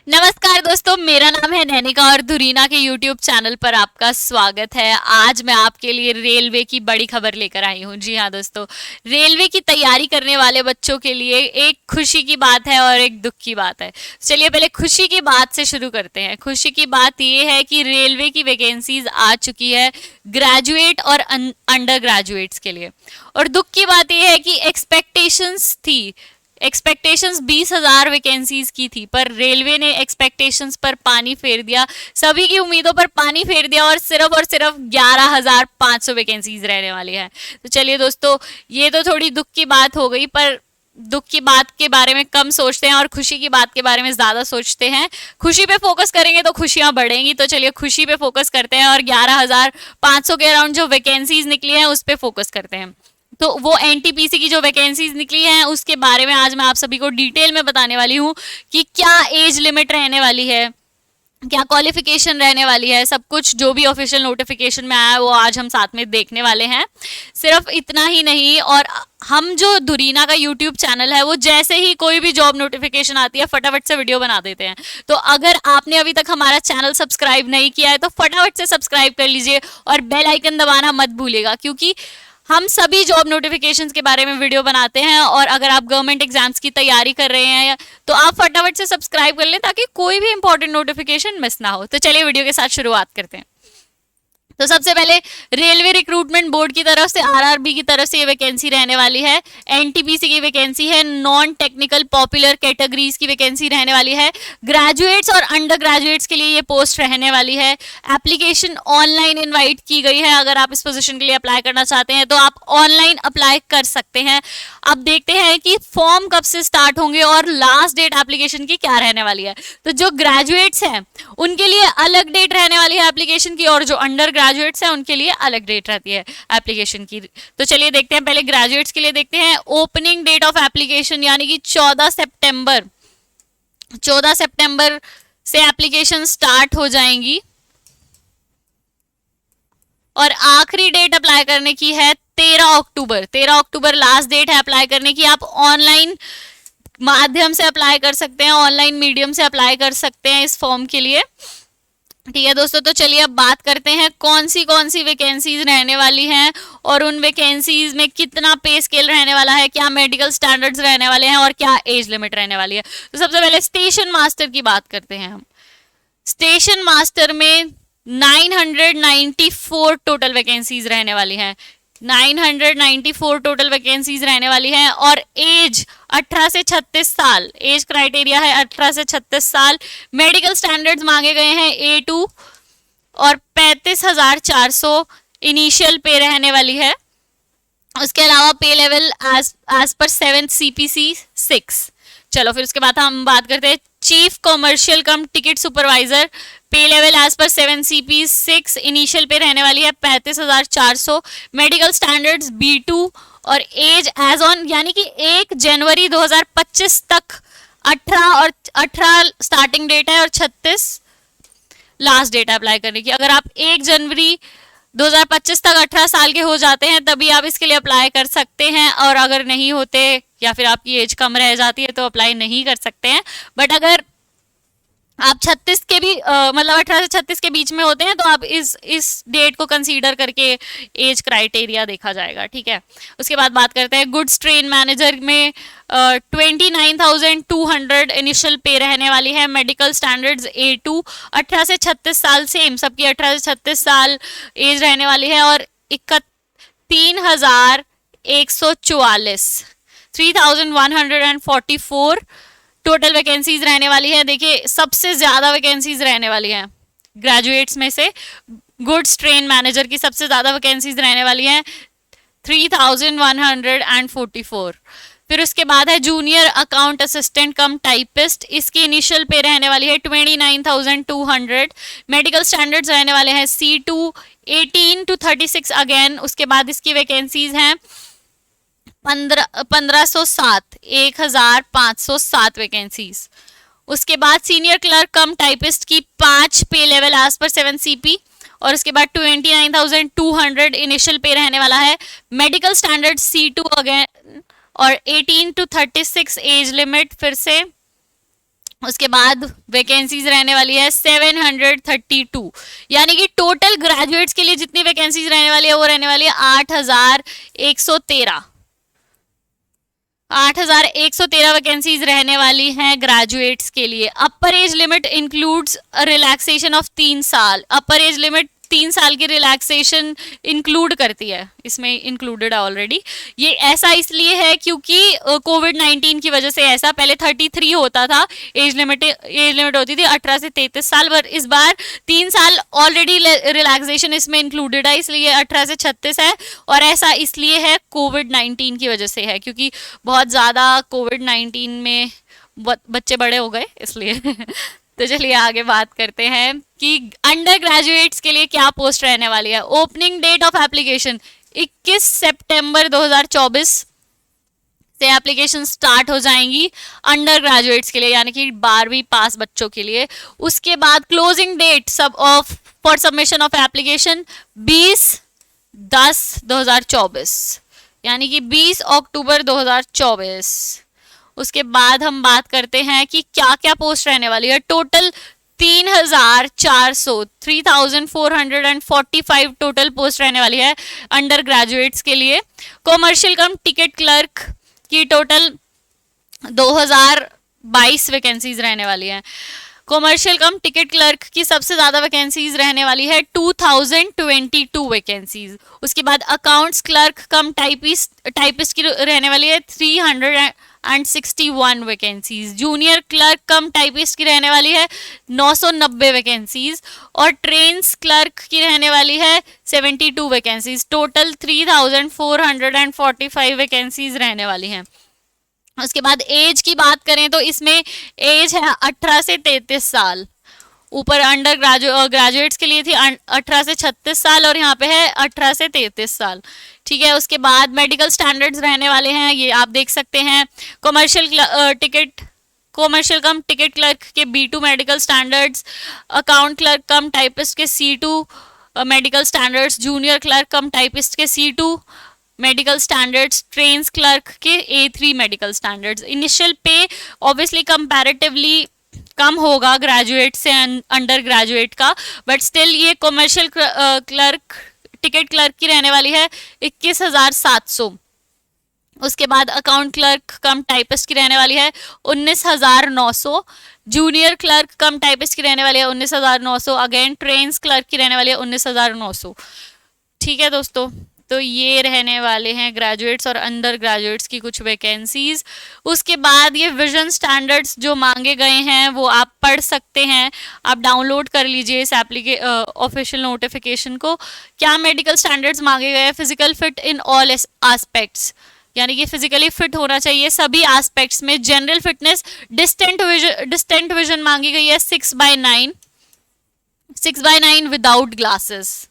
नमस्कार दोस्तों, मेरा नाम है नैनिका और धुरीना के YouTube चैनल पर आपका स्वागत है। आज मैं आपके लिए रेलवे की बड़ी खबर लेकर आई हूँ। जी हाँ दोस्तों, रेलवे की तैयारी करने वाले बच्चों के लिए एक खुशी की बात है और एक दुख की बात है। चलिए पहले खुशी की बात से शुरू करते हैं। खुशी की बात ये है कि रेलवे की वैकेंसीज आ चुकी है ग्रेजुएट और अंडर ग्रेजुएट्स के लिए। और दुख की बात ये है कि एक्सपेक्टेशंस 20,000 वैकेंसीज की थी, पर रेलवे ने एक्सपेक्टेशंस पर पानी फेर दिया, सभी की उम्मीदों पर पानी फेर दिया और सिर्फ 11,500 वैकेंसीज रहने वाली है। तो चलिए दोस्तों, ये तो थोड़ी दुख की बात हो गई, पर दुख की बात के बारे में कम सोचते हैं और खुशी की बात के बारे में ज्यादा सोचते हैं। खुशी पे फोकस करेंगे तो खुशियां बढ़ेंगी। तो चलिए खुशी पे फोकस करते हैं और 11,500 के अराउंड जो वैकेंसीज निकली हैं उस पे फोकस करते हैं। तो वो एनटीपीसी की जो वैकेंसीज निकली हैं उसके बारे में आज मैं आप सभी को डिटेल में बताने वाली हूँ कि क्या एज लिमिट रहने वाली है, क्या क्वालिफिकेशन रहने वाली है, सब कुछ जो भी ऑफिशियल नोटिफिकेशन में आया है वो आज हम साथ में देखने वाले हैं। सिर्फ इतना ही नहीं, और हम जो धुरीना का यूट्यूब चैनल है वो जैसे ही कोई भी जॉब नोटिफिकेशन आती है फटाफट से वीडियो बना देते हैं। तो अगर आपने अभी तक हमारा चैनल सब्सक्राइब नहीं किया है तो फटाफट से सब्सक्राइब कर लीजिए और बेल आइकन दबाना मत भूलिएगा, क्योंकि हम सभी जॉब नोटिफिकेशंस के बारे में वीडियो बनाते हैं। और अगर आप गवर्नमेंट एग्जाम्स की तैयारी कर रहे हैं तो आप फटाफट से सब्सक्राइब कर लें ताकि कोई भी इंपॉर्टेंट नोटिफिकेशन मिस ना हो। तो चलिए वीडियो के साथ शुरुआत करते हैं। तो सबसे पहले रेलवे रिक्रूटमेंट बोर्ड की तरफ से आरआरबी की तरफ से ये वैकेंसी रहने वाली है। एनटीपीसी की वैकेंसी है, नॉन टेक्निकल पॉपुलर कैटेगरीज की वैकेंसी रहने वाली है। ग्रेजुएट्स और अंडर ग्रेजुएट्स के लिए ये पोस्ट रहने वाली है। एप्लीकेशन ऑनलाइन इनवाइट की गई है। अगर आप इस पोजीशन के लिए अप्लाई करना चाहते हैं तो आप ऑनलाइन अप्लाई कर सकते हैं। अब देखते हैं कि फॉर्म कब से स्टार्ट होंगे और लास्ट डेट एप्लीकेशन की क्या रहने वाली है। तो जो ग्रेजुएट्स हैं उनके लिए अलग डेट रहने वाली है एप्लीकेशन की, और जो अंडर ग्रेजुएट्स हैं उनके लिए अलग डेट रहती है एप्लीकेशन की। तो चलिए देखते हैं, पहले ग्रेजुएट्स के लिए देखते हैं। ओपनिंग डेट ऑफ एप्लीकेशन यानी कि 14 सितंबर से एप्लीकेशन स्टार्ट हो जाएंगी और आखिरी डेट अप्लाई करने की है 13 अक्टूबर लास्ट डेट है अप्लाई करने की। आप ऑनलाइन माध्यम से अप्लाई कर सकते हैं, ऑनलाइन मीडियम से अप्लाई कर सकते हैं इस फॉर्म के लिए। ठीक है दोस्तों, तो चलिए अब बात करते हैं कौन सी वैकेंसीज रहने वाली हैं और उन वैकेंसीज में कितना पे स्केल रहने वाला है, क्या मेडिकल स्टैंडर्ड्स रहने वाले हैं और क्या एज लिमिट रहने वाली है। तो सबसे पहले स्टेशन मास्टर की बात करते हैं हम। स्टेशन मास्टर में 994 टोटल वैकेंसीज रहने वाली हैं। 994 टोटल वैकेंसीज रहने वाली हैं और एज 18 से 36 साल, एज क्राइटेरिया है 18 से 36 साल। मेडिकल स्टैंडर्ड्स मांगे गए हैं A2 और 35,400 इनिशियल पे रहने वाली है। उसके अलावा पे level as per 7th CPC 6। चलो फिर उसके बाद हम बात करते हैं चीफ कॉमर्शियल कम टिकट सुपरवाइजर। पे level as per 7CP 6, initial पे रहने वाली है 35,400। मेडिकल स्टैंडर्ड्स B2 और एज एज ऑन यानी कि 1 जनवरी 2025 तक 18 स्टार्टिंग डेट है और 36 लास्ट डेट है अप्लाई करने की। अगर आप 1 जनवरी 2025 तक 18 साल के हो जाते हैं तभी आप इसके लिए अप्लाई कर सकते हैं, और अगर नहीं होते या फिर आपकी एज कम रह जाती है तो अप्लाई नहीं कर सकते हैं। बट अगर आप 36 के भी मतलब 18 से 36 के बीच में होते हैं तो आप इस डेट को कंसीडर करके एज क्राइटेरिया देखा जाएगा। ठीक है, उसके बाद बात करते हैं गुड्स ट्रेन मैनेजर में 29,200 इनिशियल पे रहने वाली है। मेडिकल स्टैंडर्ड्स A2, 18 से 36 साल, सेम सबकी 18 से 36 साल एज रहने वाली है और 3,144 टोटल वैकेंसीज रहने वाली है। देखिए सबसे ज्यादा वैकेंसीज रहने वाली हैं ग्रेजुएट्स में से। गुड्स ट्रेन मैनेजर की सबसे ज्यादा वैकेंसीज रहने वाली हैं 3,144। फिर उसके बाद है जूनियर अकाउंट असिस्टेंट कम टाइपिस्ट, इसकी इनिशियल पे रहने वाली है 29,200। मेडिकल स्टैंडर्ड्स रहने वाले हैं C2, 18 to 36 अगेन। उसके बाद इसकी वैकेंसीज हैं 1507 वैकेंसीज। उसके बाद सीनियर क्लर्क कम टाइपिस्ट की 5 पे लेवल एज पर 7CP और उसके बाद 29,200 इनिशियल पे रहने वाला है। मेडिकल स्टैंडर्ड C2 अगेन और 18 to 36 एज लिमिट फिर से उसके बाद वैकेंसीज रहने वाली है 732, यानी कि टोटल ग्रेजुएट्स के लिए जितनी वैकेंसीज रहने वाली है वो रहने वाली है 8113। 8113 वैकेंसीज रहने वाली हैं ग्रेजुएट्स के लिए। अपर age limit includes relaxation of 3 साल। अपर एज लिमिट 3 साल की रिलैक्सेशन इंक्लूड करती है, इसमें इंक्लूडेड है ऑलरेडी। ये ऐसा इसलिए है क्योंकि कोविड-19 की वजह से ऐसा पहले 33 होता था, एज लिमिट होती थी 18 से 33 साल, पर इस बार 3 साल ऑलरेडी रिलैक्सेशन इसमें इंक्लूडेड है, इसलिए 18 से 36 है। और ऐसा इसलिए है कोविड-19 की वजह से है, क्योंकि बहुत ज़्यादा कोविड-19 में बच्चे बड़े हो गए इसलिए तो चलिए आगे बात करते हैं कि अंडर ग्रेजुएट्स के लिए क्या पोस्ट रहने वाली है। ओपनिंग डेट ऑफ एप्लीकेशन 21 सितंबर 2024 से एप्लीकेशन स्टार्ट हो जाएंगी अंडर ग्रेजुएट्स के लिए, यानी कि 12वीं पास बच्चों के लिए। उसके बाद क्लोजिंग डेट सब of for submission of application 20/10/2024, यानी कि 20 अक्टूबर 2024। उसके बाद हम बात करते हैं कि क्या क्या पोस्ट रहने वाली है। टोटल 3445 टोटल पोस्ट रहने वाली है अंडर ग्रेजुएट्स के लिए। कॉमर्शियल कम टिकट क्लर्क की टोटल 2022 वैकेंसीज रहने वाली है। कॉमर्शियल कम टिकट क्लर्क की सबसे ज़्यादा वैकेंसीज रहने वाली है 2022 वैकेंसीज। उसके बाद अकाउंट्स क्लर्क कम टाइपिस्ट की रहने वाली है 361 वैकेंसीज। जूनियर क्लर्क कम टाइपिस्ट की रहने वाली है 990 वैकेंसीज। और ट्रेन्स क्लर्क की रहने वाली है 72 वैकेंसीज। टोटल 3445 वैकेंसीज रहने वाली हैं। उसके बाद एज की बात करें तो इसमें एज है 18 से 33 साल। ऊपर अंडर ग्रेजुएट्स के लिए थी 18 से 36 साल और यहाँ पे है 18 से 33 साल। ठीक है। उसके बाद मेडिकल स्टैंडर्ड्स रहने वाले हैं, ये आप देख सकते हैं। कॉमर्शियल कम टिकट क्लर्क के B2 medical standards, account clerk कम टाइपिस्ट के C2 medical standards, junior clerk कम टाइपिस्ट के C2 medical standards, trains clerk के A3 मेडिकल स्टैंडर्ड्स। इनिशियल पे ऑब्वियसली कंपैरेटिवली कम होगा ग्रेजुएट से अंडर ग्रेजुएट का, बट स्टिल ये commercial clerk ticket clerk की रहने वाली है 21,700। उसके बाद अकाउंट क्लर्क कम टाइपिस्ट की रहने वाली है 19,900। जूनियर क्लर्क कम टाइपिस्ट की रहने वाली है 19,900। अगेन ट्रेन्स क्लर्क की रहने वाली है 19,900। ठीक है दोस्तों, तो ये रहने वाले हैं ग्रेजुएट्स और अंडर ग्रेजुएट्स की कुछ वैकेंसीज। उसके बाद ये विजन स्टैंडर्ड्स जो मांगे गए हैं वो आप पढ़ सकते हैं, आप डाउनलोड कर लीजिए इस ऑफिशियल नोटिफिकेशन को। क्या मेडिकल स्टैंडर्ड्स मांगे गए हैं? Physical fit in all aspects, यानी कि फिजिकली फिट होना चाहिए सभी एस्पेक्ट्स में। जनरल फिटनेस, डिस्टेंट विजन मांगी गई है 6/9 विदाउट ग्लासेस।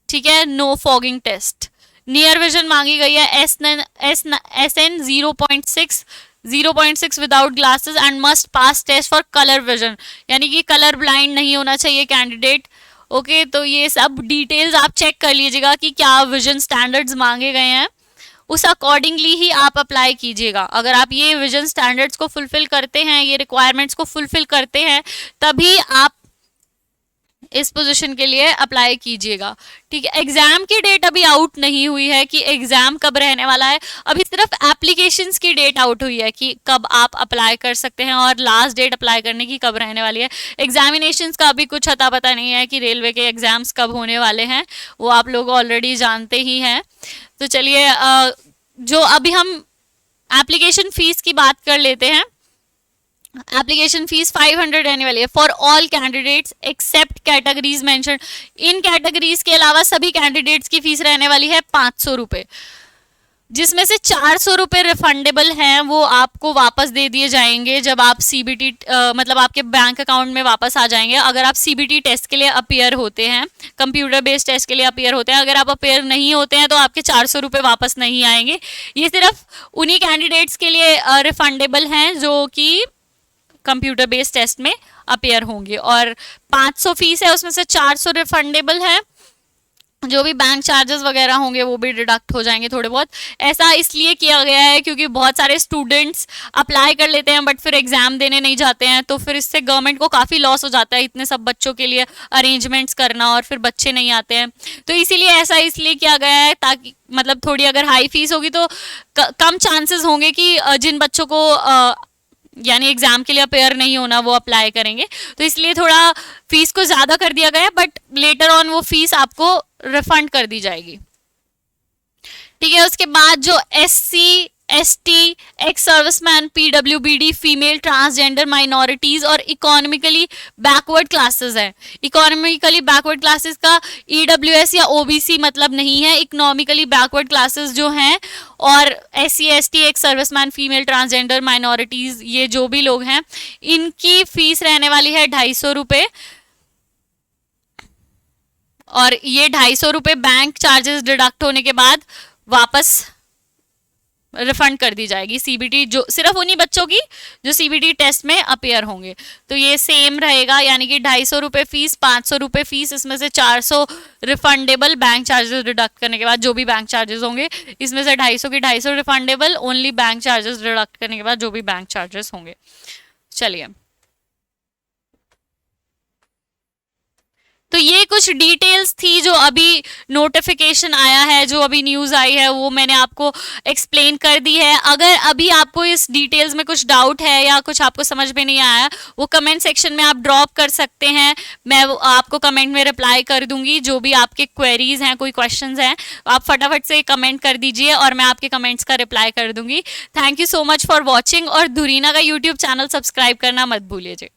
ठीक है, no fogging test. Near vision मांगी गई है SN 0.6 without glasses and must pass test for colour vision, यानी कि कलर ब्लाइंड नहीं होना चाहिए कैंडिडेट। ओके, तो ये सब डिटेल्स आप चेक कर लीजिएगा कि क्या विजन स्टैंडर्ड्स मांगे गए हैं, उस अकॉर्डिंगली ही आप अप्लाई कीजिएगा। अगर आप ये विजन स्टैंडर्ड्स को फुलफिल करते हैं, ये रिक्वायरमेंट्स को फुलफिल करते हैं, तभी आप इस पोजीशन के लिए अप्लाई कीजिएगा। ठीक है, एग्जाम की डेट अभी आउट नहीं हुई है कि एग्जाम कब रहने वाला है, अभी सिर्फ एप्लीकेशंस की डेट आउट हुई है कि कब आप अप्लाई कर सकते हैं और लास्ट डेट अप्लाई करने की कब रहने वाली है। एग्जामिनेशंस का अभी कुछ अता पता नहीं है कि रेलवे के एग्जाम्स कब होने वाले हैं, वो आप लोग ऑलरेडी जानते ही हैं। तो चलिए जो अभी हम एप्लीकेशन फीस की बात कर लेते हैं। एप्लीकेशन फीस 500 रहने वाली है for all candidates except categories mention. इन कैटेगरीज के अलावा सभी कैंडिडेट्स की फीस रहने वाली है 500 रुपये, जिसमें से 400 रुपये रिफंडेबल हैं, वो आपको वापस दे दिए जाएंगे जब आप CBT मतलब आपके बैंक अकाउंट में वापस आ जाएंगे अगर आप CBT टेस्ट के लिए अपीयर होते हैं, कंप्यूटर बेस्ड टेस्ट के लिए अपीयर होते हैं। अगर आप अपीयर नहीं होते हैं तो आपके 400 रुपये वापस नहीं आएंगे। ये सिर्फ उन्हीं कैंडिडेट्स के लिए रिफंडेबल हैं जो कि कंप्यूटर बेस्ड टेस्ट में अपीयर होंगे। और 500 फीस है, उसमें से 400 रिफंडेबल है, जो भी बैंक चार्जेस वगैरह होंगे वो भी डिडक्ट हो जाएंगे थोड़े बहुत। ऐसा इसलिए किया गया है क्योंकि बहुत सारे स्टूडेंट्स अप्लाई कर लेते हैं बट फिर एग्जाम देने नहीं जाते हैं, तो फिर इससे गवर्नमेंट को काफ़ी लॉस हो जाता है इतने सब बच्चों के लिए अरेंजमेंट्स करना, और फिर बच्चे नहीं आते हैं। तो इसीलिए ऐसा इसलिए किया गया है ताकि मतलब थोड़ी अगर हाई फीस होगी तो कम चांसेस होंगे कि जिन बच्चों को यानी एग्जाम के लिए अपेयर नहीं होना वो अप्लाई करेंगे। तो इसलिए थोड़ा फीस को ज़्यादा कर दिया गया है, बट लेटर ऑन वो फीस आपको रिफंड कर दी जाएगी। ठीक है, उसके बाद जो SC ST ex serviceman PWBD female transgender minorities और इकोनॉमिकली बैकवर्ड क्लासेस है। इकोनॉमिकली बैकवर्ड क्लासेस का EWS या OBC मतलब नहीं है, इकोनॉमिकली बैकवर्ड क्लासेस जो हैं और SC ST ex serviceman female transgender minorities ये जो भी लोग हैं इनकी फीस रहने वाली है 250 रुपये, और ये 250 रुपये बैंक चार्जेस डिडक्ट होने के बाद वापस रिफंड कर दी जाएगी CBT, जो सिर्फ उन्हीं बच्चों की जो CBT टेस्ट में अपेयर होंगे। तो ये सेम रहेगा, यानी कि 250 रुपये फीस, 500 रुपये फीस, इसमें से 400 रिफंडेबल बैंक चार्जेस डिडक्ट करने के बाद, जो भी बैंक चार्जेस होंगे इसमें से 250 की 250 refundable, only bank charges deduct करने के बाद जो भी बैंक चार्जेस होंगे। चलिए, तो ये कुछ डिटेल्स थी जो अभी नोटिफिकेशन आया है, जो अभी न्यूज़ आई है वो मैंने आपको एक्सप्लेन कर दी है। अगर अभी आपको इस डिटेल्स में कुछ डाउट है या कुछ आपको समझ में नहीं आया, वो कमेंट सेक्शन में आप ड्रॉप कर सकते हैं, मैं आपको कमेंट में रिप्लाई कर दूंगी। जो भी आपके क्वेरीज हैं, कोई क्वेश्चंस हैं, आप फटाफट से कमेंट कर दीजिए और मैं आपके कमेंट्स का रिप्लाई कर दूंगी। Thank you so much for watching, और धुरीना का यूट्यूब चैनल सब्सक्राइब करना मत भूलिए।